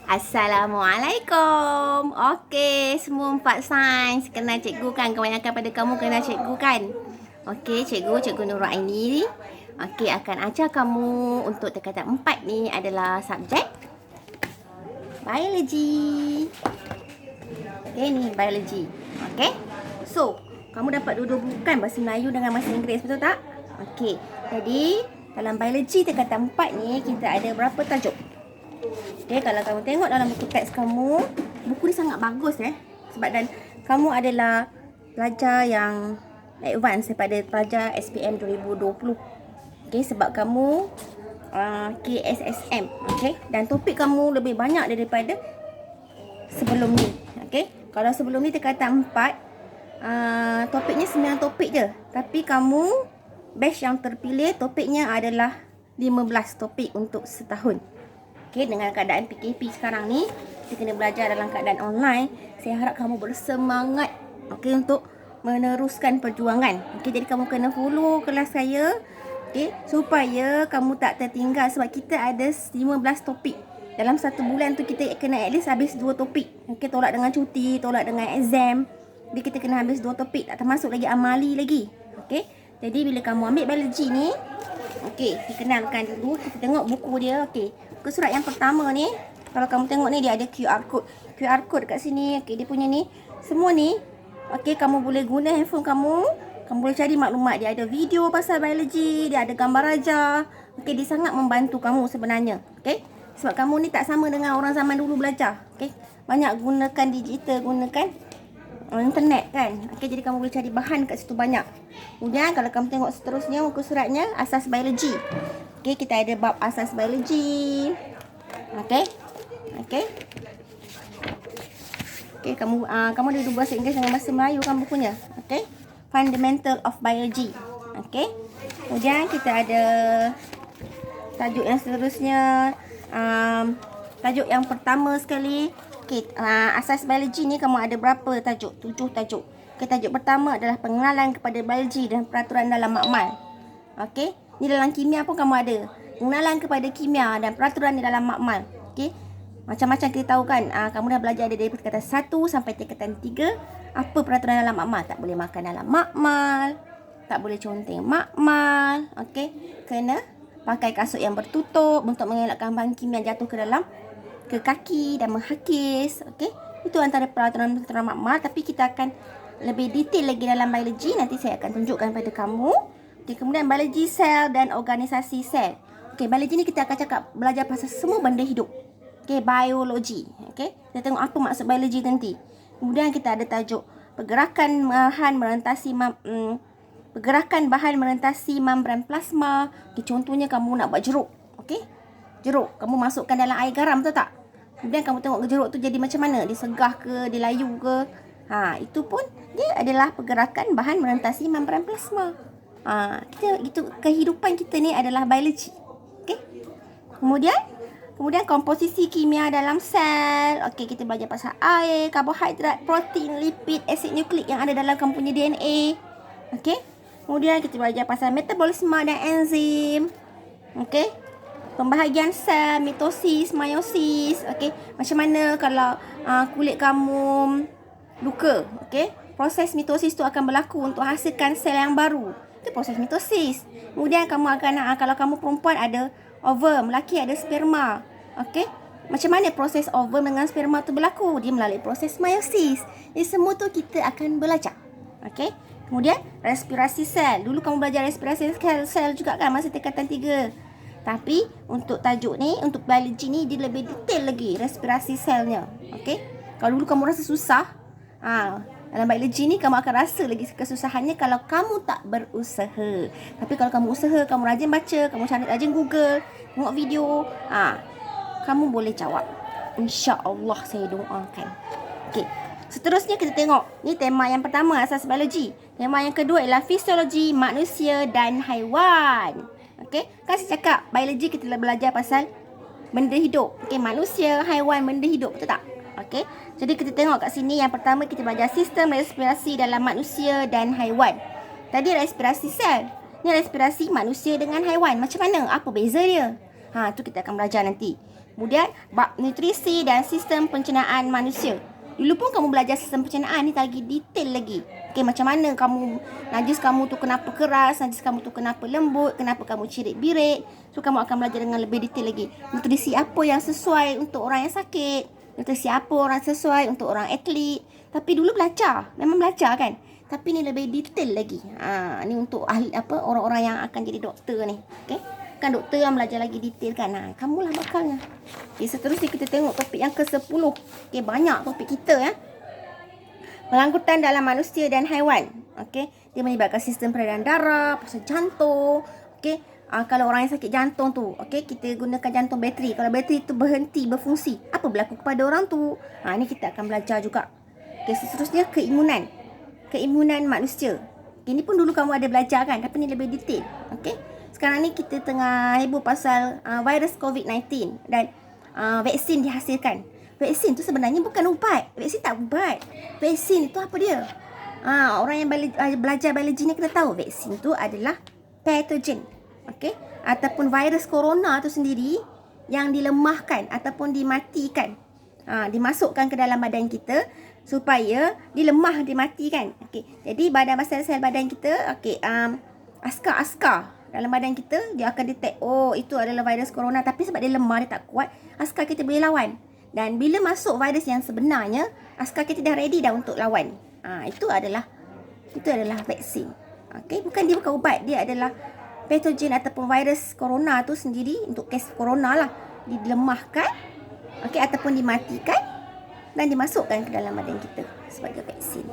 Assalamualaikum. Okey, semua 4 sains kenal cikgu kan? Kebanyakan pada kamu kenal cikgu kan? Okey, cikgu Nurul Aini. Okey, akan ajar kamu untuk tingkatan 4 ni adalah subjek biologi. Okey, ni biologi. Okey. So, kamu dapat dua-dua bukan bahasa Melayu dengan bahasa Inggeris, betul tak? Okey. Jadi, dalam biologi tingkatan 4 ni kita ada berapa tajuk? Okay, kalau kamu tengok dalam buku teks kamu, buku ni sangat bagus sebab dan kamu adalah pelajar yang advance daripada pelajar SPM 2020. Okay, sebab kamu KSSM. Okay, dan topik kamu lebih banyak daripada sebelum ni. Okay, kalau sebelum ni tingkatan 4, topiknya 9 topik je. Tapi kamu batch yang terpilih topiknya adalah 15 topik untuk setahun. Okay, dengan keadaan PKP sekarang ni, kita kena belajar dalam keadaan online. Saya harap kamu bersemangat untuk meneruskan perjuangan. Jadi kamu kena follow kelas saya supaya kamu tak tertinggal. Sebab kita ada 15 topik. Dalam satu bulan tu kita kena at least habis 2 topik. Tolak dengan cuti, tolak dengan exam. Jadi kita kena habis 2 topik. Tak termasuk lagi amali lagi. Jadi bila kamu ambil biologi ni, dikenalkan dulu. Kita tengok buku dia. Buku surat yang pertama ni, kalau kamu tengok ni, dia ada QR code. QR code dekat sini. Dia punya ni. Semua ni, kamu boleh guna handphone kamu. Kamu boleh cari maklumat. Dia ada video pasal biologi. Dia ada gambar ajar. Dia sangat membantu kamu sebenarnya. Sebab kamu ni tak sama dengan orang zaman dulu belajar. Banyak gunakan digital, gunakan internet kan. Jadi kamu boleh cari bahan kat situ banyak. Kemudian kalau kamu tengok seterusnya muka suratnya, asas biologi. Kita ada bab asas biologi. Kamu ada dua bahasa Inggeris dengan bahasa Melayu kan bukunya. Fundamental of biology. Kemudian kita ada tajuk yang seterusnya. Tajuk yang pertama sekali, asas biologi ni kamu ada berapa tajuk? 7 tajuk. Tajuk pertama adalah pengenalan kepada biologi dan peraturan dalam makmal. Ni dalam kimia pun kamu ada. Pengenalan kepada kimia dan peraturan di dalam makmal. Macam-macam kita tahu kan. Kamu dah belajar dari tingkatan 1 sampai tingkatan 3. Apa peraturan dalam makmal? Tak boleh makan dalam makmal. Tak boleh conteng makmal. Kena pakai kasut yang bertutup untuk mengelakkan bahan kimia jatuh ke kaki dan menghakis. Itu antara peraturan makmal. Tapi kita akan lebih detail lagi dalam biologi. Nanti saya akan tunjukkan pada kamu. Kemudian biologi sel dan organisasi sel. Biologi ni kita akan belajar pasal semua benda hidup. Biologi. Kita tengok apa maksud biologi nanti. Kemudian kita ada tajuk pergerakan bahan merentasi membran plasma. Contohnya kamu nak buat jeruk. Jeruk kamu masukkan dalam air garam, betul tak? Kemudian kamu tengok jeruk tu jadi macam mana? Dia segah ke, dia layu ke? Itu pun dia adalah pergerakan bahan merentasi membran plasma. Itu kehidupan kita ni adalah biologi. Kemudian komposisi kimia dalam sel. Kita belajar pasal air, karbohidrat, protein, lipid, asid nukleik yang ada dalam kamu punya DNA. Kemudian kita belajar pasal metabolisme dan enzim. Pembahagian sel, mitosis, meiosis. Macam mana kalau kulit kamu luka. Proses mitosis tu akan berlaku untuk hasilkan sel yang baru. Itu proses mitosis. Kemudian kamu akan kalau kamu perempuan ada ovum, lelaki ada sperma. Macam mana proses ovum dengan sperma tu berlaku? Dia melalui proses meiosis. Jadi semua tu kita akan belajar. Kemudian respirasi sel. Dulu kamu belajar respirasi sel juga kan masa tingkatan 3. Tapi untuk tajuk ni, untuk biologi ni, dia lebih detail lagi respirasi selnya. Kalau dulu kamu rasa susah, dalam biologi ni kamu akan rasa lagi kesusahannya kalau kamu tak berusaha. Tapi kalau kamu usaha, kamu rajin baca, kamu rajin Google, tengok video, kamu boleh jawab. InsyaAllah saya doakan. Seterusnya kita tengok. Ni tema yang pertama, asas biologi. Tema yang kedua ialah fisiologi manusia dan haiwan. Kan saya cakap biologi kita belajar pasal benda hidup. Manusia, haiwan, benda hidup, betul tak? Jadi kita tengok kat sini. Yang pertama kita belajar sistem respirasi dalam manusia dan haiwan. Tadi respirasi sel. Ni respirasi manusia dengan haiwan. Macam mana? Apa beza dia? Tu kita akan belajar nanti. Kemudian bab nutrisi dan sistem pencernaan manusia. Dulu pun kamu belajar sistem pencernaan ni lagi detail lagi. Okey, macam mana kamu, najis kamu tu kenapa keras, najis kamu tu kenapa lembut, kenapa kamu cirit-birit. So kamu akan belajar dengan lebih detail lagi. Nutrisi apa yang sesuai untuk orang yang sakit, nutrisi apa orang sesuai untuk orang atlet. Tapi dulu belajar, memang belajar kan. Tapi ni lebih detail lagi. Ni untuk ahli orang-orang yang akan jadi doktor ni. Okey. Kan doktor yang belajar lagi detail kan. Kamulah bakalnya. Okay, seterusnya kita tengok topik yang ke-10. Okay, banyak topik kita ya. Pengangkutan dalam manusia dan haiwan. Okay, dia melibatkan sistem peredaran darah, pasal jantung. Okay, kalau orang yang sakit jantung tu, okay, kita gunakan jantung bateri. Kalau bateri tu berhenti berfungsi, apa berlaku kepada orang tu? Ni kita akan belajar juga. Okay, seterusnya keimunan. Keimunan manusia. Okay, ini pun dulu kamu ada belajar kan, tapi ni lebih detail. Okay. Sekarang ni kita tengah heboh pasal virus COVID-19 dan vaksin dihasilkan. Vaksin tu sebenarnya bukan ubat. Vaksin tak ubat. Vaksin itu apa dia? Orang yang belajar biologi ni kena tahu vaksin tu adalah patogen. Okey? Ataupun virus corona tu sendiri yang dilemahkan ataupun dimatikan. Dimasukkan ke dalam badan kita supaya dilemah, dimatikan. Okey. Jadi badan sel-sel badan kita, okey, askar-askar dalam badan kita, dia akan detect, itu adalah virus corona. Tapi sebab dia lemah, dia tak kuat, askar kita boleh lawan. Dan bila masuk virus yang sebenarnya, askar kita dah ready dah untuk lawan. Itu adalah vaksin. Okay? Dia bukan ubat. Dia adalah patogen ataupun virus corona tu sendiri, untuk kes corona lah, dilemahkan, okay, ataupun dimatikan dan dimasukkan ke dalam badan kita sebagai vaksin.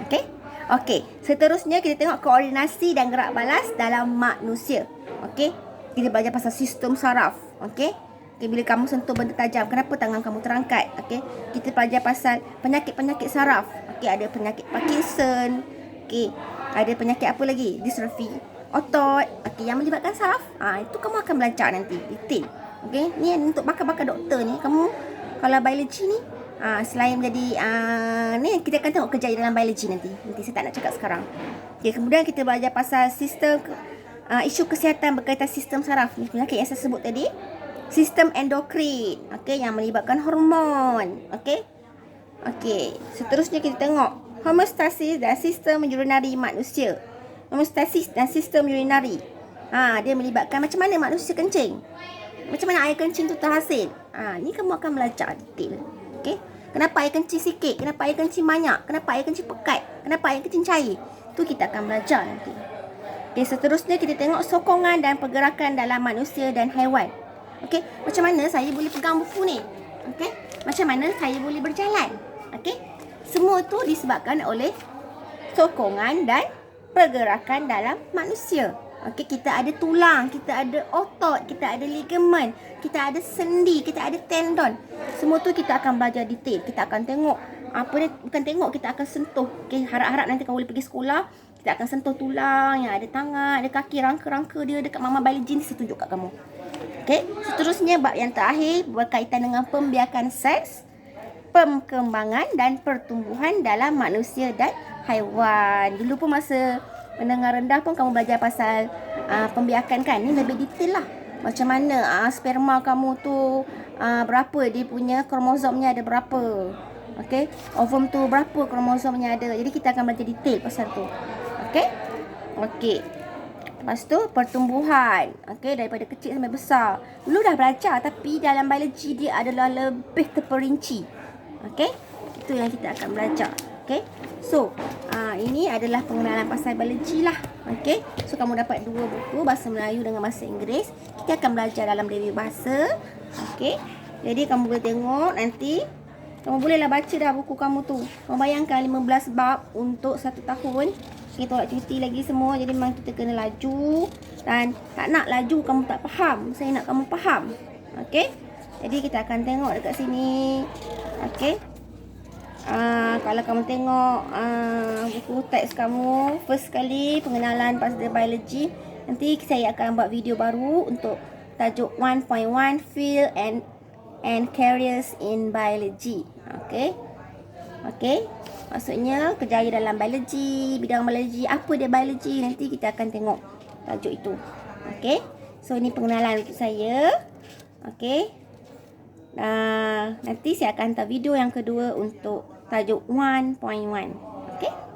Okay? Okey, seterusnya kita tengok koordinasi dan gerak balas dalam manusia. Okey, kita belajar pasal sistem saraf. Okey, bila kamu sentuh benda tajam, kenapa tangan kamu terangkat? Okey, kita belajar pasal penyakit-penyakit saraf. Okey, ada penyakit Parkinson. Okey, ada penyakit apa lagi? Distrofi otot. Okey, yang melibatkan saraf. Itu kamu akan belajar nanti detail. Okey, ni untuk bakal-bakal doktor ni, kamu kalau biologi ni, selain menjadi ni kita akan tengok kerja dalam biologi nanti saya tak nak cakap sekarang. Okay, kemudian kita belajar pasal sistem isu kesihatan berkaitan sistem saraf ni, penyakit yang saya sebut tadi, sistem endokrin, okay, yang melibatkan hormon. Okay, seterusnya kita tengok homeostasis dan sistem urinari manusia. Homeostasis dan sistem urinari, dia melibatkan macam mana manusia kencing, macam mana air kencing tu terhasil. Ni kamu akan belajar detail. Okay? Kenapa air kencing sikit? Kenapa air kencing banyak? Kenapa air kencing pekat? Kenapa air kencing cair? Tu kita akan belajar nanti. Okay, seterusnya kita tengok sokongan dan pergerakan dalam manusia dan haiwan. Okay, macam mana saya boleh pegang buku ni? Okay, macam mana saya boleh berjalan? Okay, semua tu disebabkan oleh sokongan dan pergerakan dalam manusia. Okey, kita ada tulang, kita ada otot, kita ada ligamen, kita ada sendi, kita ada tendon. Semua tu kita akan belajar detail. Kita akan tengok bukan tengok, kita akan sentuh. Okey, harap-harap nanti kamu boleh pergi sekolah, kita akan sentuh tulang yang ada tangan, ada kaki, rangka-rangka dia dekat mama biologi ni, saya tunjuk kat kamu. Okey, seterusnya bab yang terakhir berkaitan dengan pembiakan seks, perkembangan dan pertumbuhan dalam manusia dan haiwan. Dulu pun masa menengah rendah pun kamu belajar pasal pembiakan kan. Ni lebih detail lah. Macam mana sperma kamu tu, berapa dia punya kromosomnya, ada berapa. Okay, ovum tu berapa kromosomnya ada. Jadi kita akan belajar detail pasal tu. Okay. Lepas tu pertumbuhan. Okay, daripada kecil sampai besar. Dulu dah belajar, tapi dalam biologi dia adalah lebih terperinci. Okay, itu yang kita akan belajar. Okay, so ini adalah pengenalan pasal biologi lah. Okay, so kamu dapat 2 buku, bahasa Melayu dengan bahasa Inggeris. Kita akan belajar dalam review bahasa. Okay, jadi kamu boleh tengok nanti. Kamu bolehlah baca dah buku kamu tu. Kamu bayangkan 15 bab untuk 1 tahun. Kita tolak cuti lagi semua. Jadi memang kita kena laju. Dan tak nak laju kamu tak faham. Saya nak kamu faham. Okay, jadi kita akan tengok dekat sini. Okay, kalau kamu tengok buku teks kamu, first sekali pengenalan pasal biologi, nanti saya akan buat video baru untuk tajuk 1.1 Field and Careers in Biology. Okay, maksudnya kerjaya dalam biologi, bidang biologi, apa dia biologi, nanti kita akan tengok tajuk itu. Okay, so ini pengenalan untuk saya. Okay, Nanti saya akan hantar video yang kedua untuk tajuk 1.1. Okay?